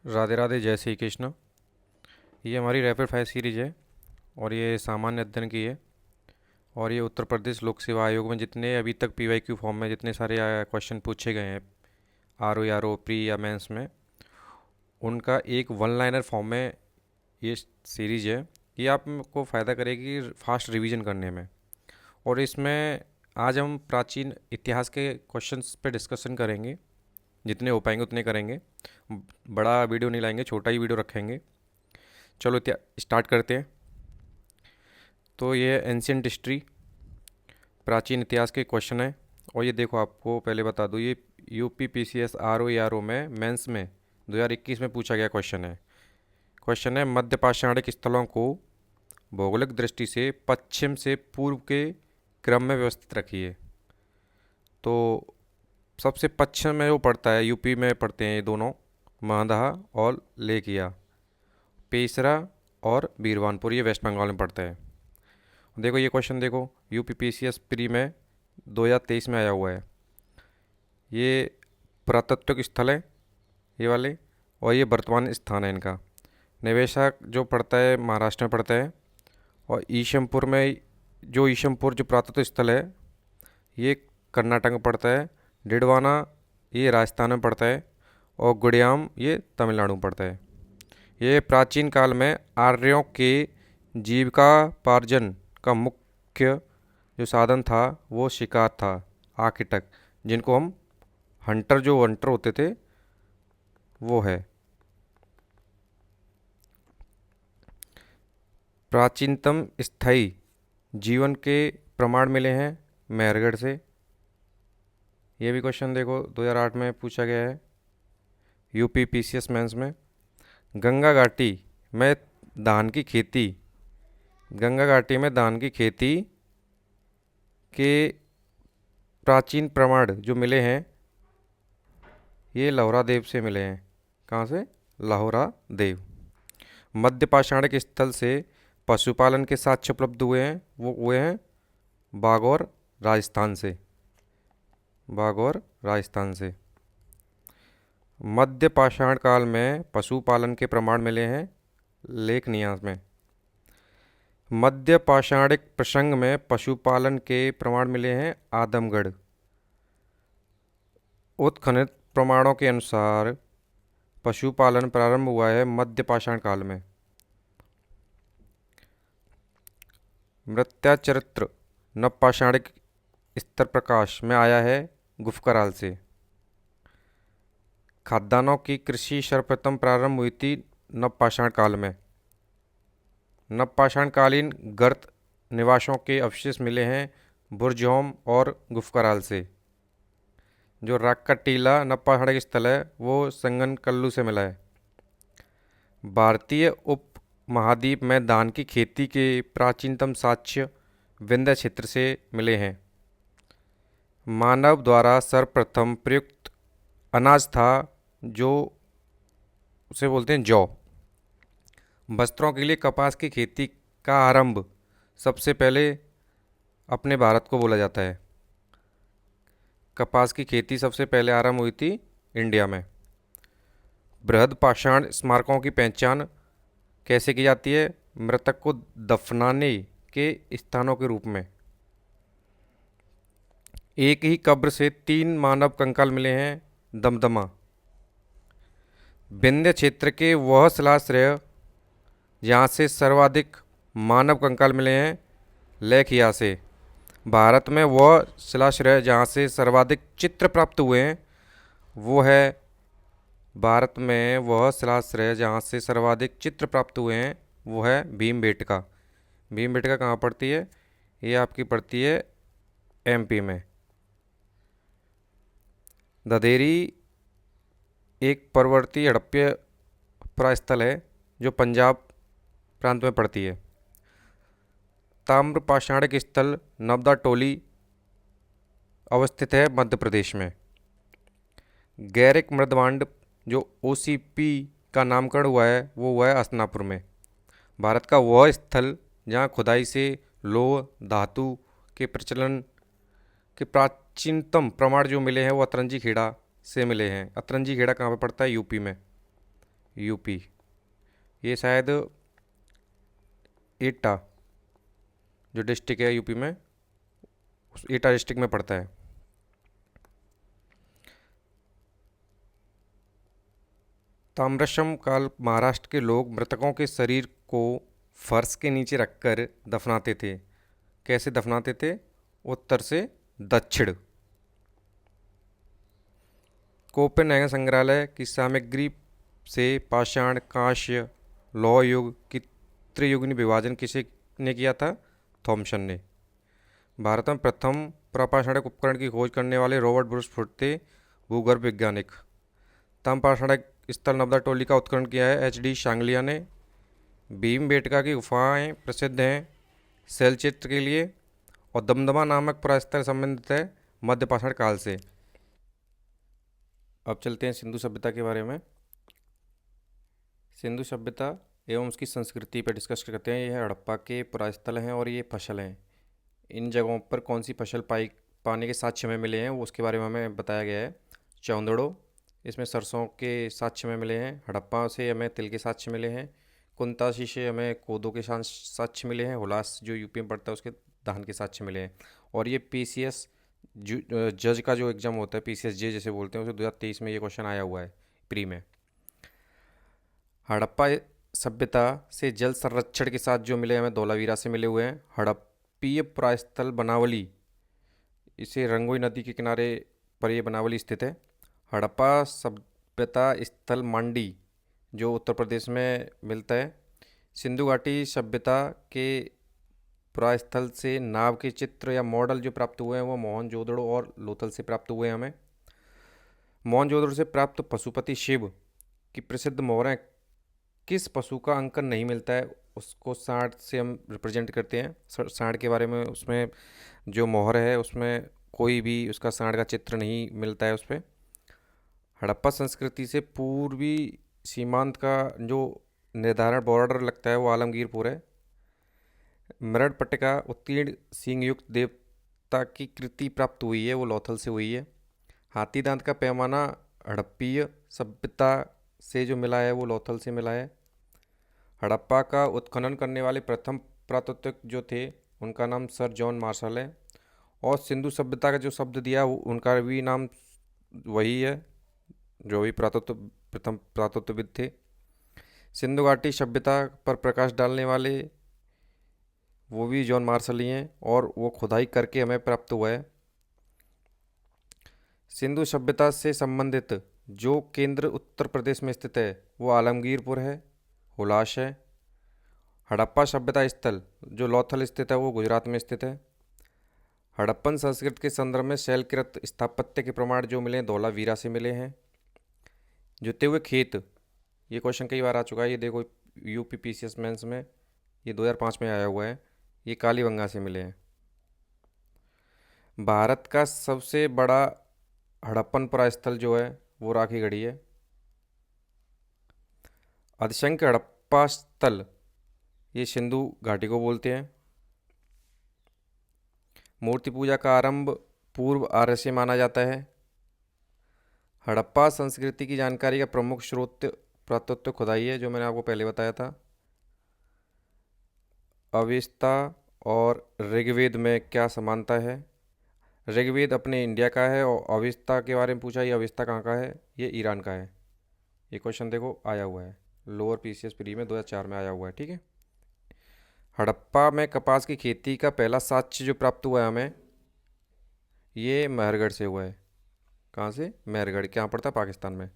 राधे राधे, जय श्री कृष्ण। ये हमारी रैपिड फायर सीरीज है और ये सामान्य अध्ययन की है। और ये उत्तर प्रदेश लोक सेवा आयोग में जितने अभी तक पीवाईक्यू फॉर्म में जितने सारे क्वेश्चन पूछे गए हैं आर ओ प्री या मेंस में, उनका एक वन लाइनर फॉर्म में ये सीरीज है। ये आपको फ़ायदा करेगी फास्ट रिवीजन करने में। और इसमें आज हम प्राचीन इतिहास के क्वेश्चंस पे डिस्कशन करेंगे। जितने हो पाएंगे उतने करेंगे। बड़ा वीडियो नहीं लाएंगे, छोटा ही वीडियो रखेंगे। चलो स्टार्ट करते हैं। तो ये एंशियंट हिस्ट्री, प्राचीन इतिहास के क्वेश्चन है। और ये देखो, आपको पहले बता दूँ, ये यूपी पीसीएस आर ओ में मेंस में 2021 में पूछा गया क्वेश्चन है मध्य पाषाणिक स्थलों को भौगोलिक दृष्टि से पश्चिम से पूर्व के क्रम में व्यवस्थित रखिए। तो सबसे पश्चिम में वो पड़ता है, यूपी में पड़ते हैं ये दोनों, महदहा और लेकिया। पेसरा और बीरवानपुर ये वेस्ट बंगाल में पड़ता है। देखो ये क्वेश्चन, देखो यूपी पीसीएस प्री में 2023 में आया हुआ है। ये पुरातत्विक स्थल है ये वाले, और ये वर्तमान स्थान है इनका। निवेशक जो पड़ता है महाराष्ट्र में पड़ता है। और ईशमपुर में, जो ईशमपुर जो पुरातत्व स्थल है, ये कर्नाटक में पड़ता है। डिडवाना ये राजस्थान में पड़ता है। और गुड़ियाम ये तमिलनाडु में पड़ता है। ये प्राचीन काल में आर्यों के जीविकापार्जन का मुख्य जो साधन था वो शिकार था, आखिर तक, जिनको हम हंटर होते थे वो है। प्राचीनतम स्थायी जीवन के प्रमाण मिले हैं मेहरगढ़ से। ये भी क्वेश्चन देखो 2008 में पूछा गया है यूपी पीसीएस मेंस में। गंगा घाटी में धान की खेती, गंगा घाटी में धान की खेती के प्राचीन प्रमाण जो मिले हैं ये लोहरा देव से मिले हैं। कहाँ से? लाहौरा देव। मध्य पाषाणिक स्थल से पशुपालन के साक्ष्य उपलब्ध हुए हैं, वो हुए हैं बागौर राजस्थान से। बागौर राजस्थान से। मध्य पाषाण काल में पशुपालन के प्रमाण मिले हैं लेखनियास में। मध्य पाषाणिक प्रसंग में पशुपालन के प्रमाण मिले हैं आदमगढ़। उत्खनन प्रमाणों के अनुसार पशुपालन प्रारंभ हुआ है मध्य पाषाण काल में। मृत्याचरित्र नवपाषाणिक स्तर प्रकाश में आया है गुफकराल से। खाद्यान्नों की कृषि सर्वप्रथम प्रारंभ हुई थी नवपाषाण काल में। नवपाषाणकालीन गर्त निवासों के अवशेष मिले हैं बुरजहोम और गुफकराल से। जो राक का टीला नवपाषाणिक स्थल है वो संगन कल्लू से मिला है। भारतीय उप महाद्वीप में धान की खेती के प्राचीनतम साक्ष्य विंध्य क्षेत्र से मिले हैं। मानव द्वारा सर्वप्रथम प्रयुक्त अनाज था जो उसे बोलते हैं जौ। वस्त्रों के लिए कपास की खेती का आरंभ सबसे पहले अपने भारत को बोला जाता है। कपास की खेती सबसे पहले आरंभ हुई थी इंडिया में। बृहद पाषाण स्मारकों की पहचान कैसे की जाती है? मृतक को दफनाने के स्थानों के रूप में। एक ही कब्र से 3 मानव कंकाल मिले हैं दमदमा। विंध्य क्षेत्र के वह शिलाश्रय जहाँ से सर्वाधिक मानव कंकाल मिले हैं लेखिया से। भारत में वह शिलाश्रय जहाँ से सर्वाधिक चित्र प्राप्त हुए हैं वो है, भारत में वह शिलाश्रय जहाँ से सर्वाधिक चित्र प्राप्त हुए हैं वो है भीमबेटका। भीमबेटका कहाँ पड़ती है? ये आपकी पड़ती है एमपी में। ददेरी एक परवर्ती हड़प्पा परास्थल है जो पंजाब प्रांत में पड़ती है। ताम्र पाषाणिक स्थल नवदा टोली अवस्थित है मध्य प्रदेश में। गैरिक मृदवांड जो ओसीपी का नामकरण हुआ है वो हुआ है हस्तिनापुर में। भारत का वह स्थल जहाँ खुदाई से लोह धातु के प्रचलन के प्राचीनतम प्रमाण जो मिले हैं वो अतरंजी खेड़ा से मिले हैं। अतरंजी खेड़ा कहाँ पे पड़ता है? यूपी में। यूपी। ये शायद एटा जो डिस्ट्रिक्ट है यूपी में, उस एटा डिस्ट्रिक्ट में पड़ता है। ताम्रशम काल महाराष्ट्र के लोग मृतकों के शरीर को फर्श के नीचे रखकर दफनाते थे। कैसे दफनाते थे? उत्तर से दक्षिण। कोपेनहेगन संग्रहालय की सामग्री से पाषाण, कांस्य, लौह युग की त्रियुगीन विभाजन किसे ने किया था? थॉमसन ने। भारत में प्रथम प्रपाषाणिक उपकरण की खोज करने वाले रॉबर्ट ब्रूस थे भूगर्भ वैज्ञानिक। तम पाषाणिक स्थल नर्मदा टोली का उत्खनन किया है HD शांगलिया ने। भीमबेटका की गुफाएं प्रसिद्ध हैं शैल चित्र के लिए, और दमदमा नामक पुरास्थल संबंधित है मध्य पाषाण काल से। अब चलते हैं सिंधु सभ्यता के बारे में। सिंधु सभ्यता एवं उसकी संस्कृति पर डिस्कस करते हैं। यह हड़प्पा के पुरास्थल हैं और ये फसल हैं। इन जगहों पर कौन सी फसल पाने के साक्ष्य हमें मिले हैं वो उसके बारे में हमें बताया गया है। चौंदड़ो, इसमें सरसों के साक्ष्य में मिले हैं। हड़प्पा से हमें तिल के साक्ष्य मिले हैं। कुंताशी से हमें कोदो के साक्ष्य मिले हैं। हुलास जो यूपी में पड़ता है उसके धान के साक्ष्य मिले हैं। और ये PCS जज का जो एग्जाम होता है, PCSJ जैसे बोलते हैं, उसे 2023 में ये क्वेश्चन आया हुआ है प्री में। हड़प्पा सभ्यता से जल संरक्षण के साथ जो मिले हमें धौलावीरा से मिले हुए हैं। हड़प्पीय पुरास्थल बनावली, इसे रंगोई नदी के किनारे पर ये बनावली स्थित है। हड़प्पा सभ्यता स्थल मांडी जो उत्तर प्रदेश में मिलता है। सिंधु घाटी सभ्यता के पुरास्थल से नाव के चित्र या मॉडल जो प्राप्त हुए हैं वो मोहनजोदड़ो और लोथल से प्राप्त हुए हैं हमें। मोहनजोदड़ो से प्राप्त पशुपति शिव की प्रसिद्ध मोहरें किस पशु का अंकन नहीं मिलता है? उसको सांड से हम रिप्रेजेंट करते हैं। सांड के बारे में उसमें जो मोहर है उसमें कोई भी उसका सांड का चित्र नहीं मिलता है उस पर। हड़प्पा संस्कृति से पूर्वी सीमांत का जो निर्धारण बॉर्डर लगता है वो आलमगीरपुर है। मृड पट्टिका उत्कीर्ण सींग युक्त देवता की कृति प्राप्त हुई है, वो लोथल से हुई है। हाथी दांत का पैमाना हड़प्पीय सभ्यता से जो मिला है वो लोथल से मिला है। हड़प्पा का उत्खनन करने वाले प्रथम पुरातत्वविद जो थे उनका नाम सर जॉन मार्शल है। और सिंधु सभ्यता का जो शब्द दिया उनका भी नाम वही है जो भी प्रथम पुरातत्वविद थे। सिंधु घाटी सभ्यता पर प्रकाश डालने वाले वो भी जॉन मार्शल ही हैं और वो खुदाई करके हमें प्राप्त हुआ है। सिंधु सभ्यता से संबंधित जो केंद्र उत्तर प्रदेश में स्थित है वो आलमगीरपुर है, हुलास है। हड़प्पा सभ्यता स्थल जो लोथल स्थित है वो गुजरात में स्थित है। हड़प्पन संस्कृति के संदर्भ में शैलकृत स्थापत्य के प्रमाण जो मिले धौलावीरा से मिले हैं। जुते हुए खेत, ये क्वेश्चन कई बार आ चुका है। ये देखो UP PCS मेंस में ये 2005 में आया हुआ है। ये कालीबंगा से मिले हैं। भारत का सबसे बड़ा हड़प्पन पुरास्थल जो है वो राखीगढ़ी है। अधिसंख्य हड़प्पा स्थल ये सिंधु घाटी को बोलते हैं। मूर्ति पूजा का आरंभ पूर्व आर्य से माना जाता है। हड़प्पा संस्कृति की जानकारी का प्रमुख स्रोत पुरातत्व खुदाई है जो मैंने आपको पहले बताया था। अवेस्ता और ऋग्वेद में क्या समानता है? ऋग्वेद अपने इंडिया का है और अवेस्ता के बारे में पूछा, ये अवेस्ता कहाँ का है? ये ईरान का है। ये क्वेश्चन देखो आया हुआ है लोअर PCS प्री में 2004 में आया हुआ है, ठीक है। हड़प्पा में कपास की खेती का पहला साक्ष्य जो प्राप्त हुआ है हमें ये मेहरगढ़ से हुआ है। कहाँ से? मेहरगढ़। क्या पड़ता है? पाकिस्तान में।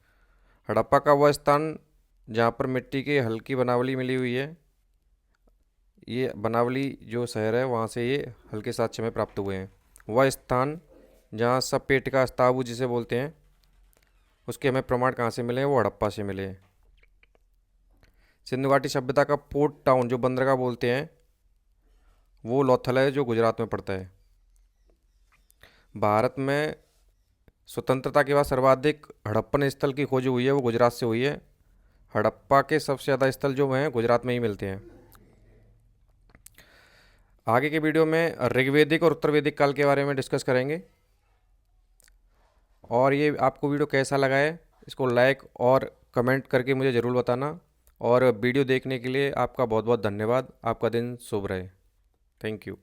हड़प्पा का वह स्थान जहाँ पर मिट्टी की हल्की बनावली मिली हुई है, ये बनावली जो शहर है वहाँ से ये हल्के साक्ष्य में प्राप्त हुए हैं। वह स्थान जहाँ सब पेट का अस्ताबू जिसे बोलते हैं उसके हमें प्रमाण कहाँ से मिले हैं? वो हड़प्पा से मिले हैं। सिंधु घाटी सभ्यता का पोर्ट टाउन जो बंदरगाह बोलते हैं वो लोथल है जो गुजरात में पड़ता है। भारत में स्वतंत्रता के बाद सर्वाधिक हड़प्पन स्थल की खोज हुई है वो गुजरात से हुई है। हड़प्पा के सबसे ज़्यादा स्थल जो हैं गुजरात में ही मिलते हैं। आगे के वीडियो में ऋग्वेदिक और उत्तर वैदिक काल के बारे में डिस्कस करेंगे। और ये आपको वीडियो कैसा लगा है इसको लाइक और कमेंट करके मुझे ज़रूर बताना। और वीडियो देखने के लिए आपका बहुत बहुत धन्यवाद। आपका दिन शुभ रहे। Thank you.